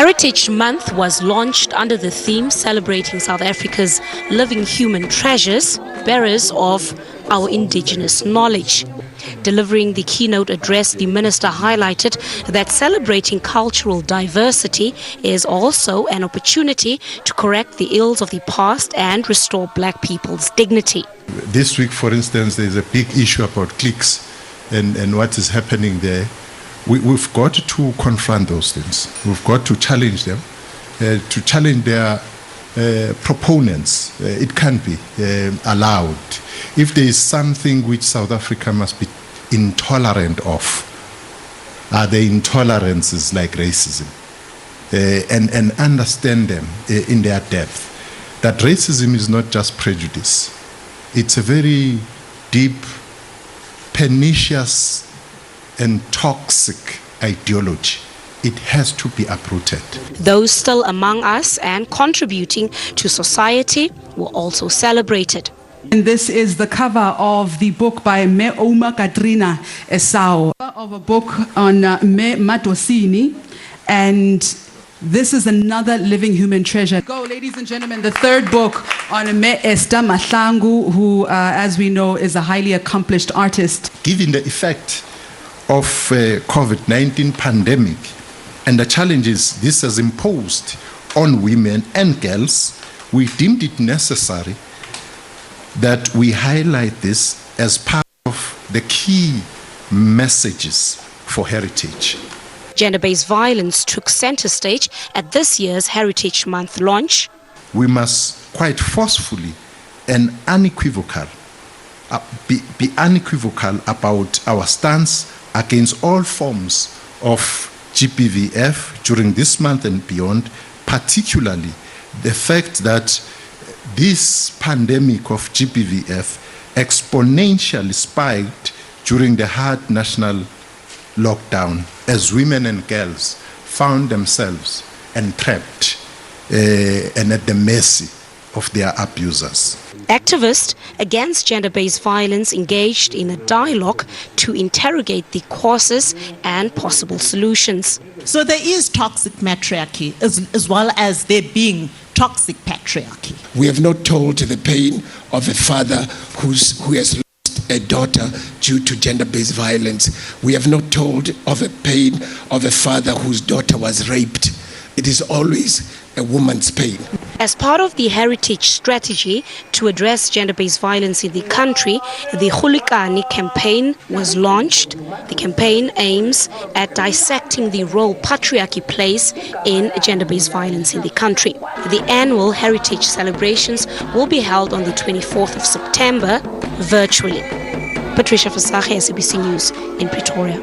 Heritage Month was launched under the theme celebrating South Africa's living human treasures, bearers of our indigenous knowledge. Delivering the keynote address, the minister highlighted that celebrating cultural diversity is also an opportunity to correct the ills of the past and restore black people's dignity. This week, for instance, there's a big issue about cliques and what is happening there. We've got to confront those things. We've got to challenge them, to challenge their proponents. It can't be allowed. If there is something which South Africa must be intolerant of, the intolerances like racism, and understand them in their depth. That racism is not just prejudice. It's a very deep, pernicious and toxic ideology. It has to be uprooted. Those still among us and contributing to society were also celebrated. And this is the cover of the book by Me Oma Katrina Esau, of a book on Me Matosini, and this is another living human treasure. Go, ladies and gentlemen, the third book on Me Esther Mahlangu, who, as we know, is a highly accomplished artist. Given the effect of COVID-19 pandemic and the challenges this has imposed on women and girls, we deemed it necessary that we highlight this as part of the key messages for heritage. Gender-based violence took center stage at this year's Heritage Month launch. We must quite forcefully and unequivocal be unequivocal about our stance against all forms of GBVF during this month and beyond, particularly the fact that this pandemic of GBVF exponentially spiked during the hard national lockdown as women and girls found themselves entrapped and at the mercy of their abusers. Activists against gender-based violence engaged in a dialogue to interrogate the causes and possible solutions. So there is toxic matriarchy as well as there being toxic patriarchy. We have not told the pain of a father who has lost a daughter due to gender-based violence. We have not told of a pain of a father whose daughter was raped. It is always a woman's pain. As part of the heritage strategy to address gender-based violence in the country, the Hulikani campaign was launched. The campaign aims at dissecting the role patriarchy plays in gender-based violence in the country. The annual heritage celebrations will be held on the 24th of September virtually. Patricia Fasage, SABC News in Pretoria.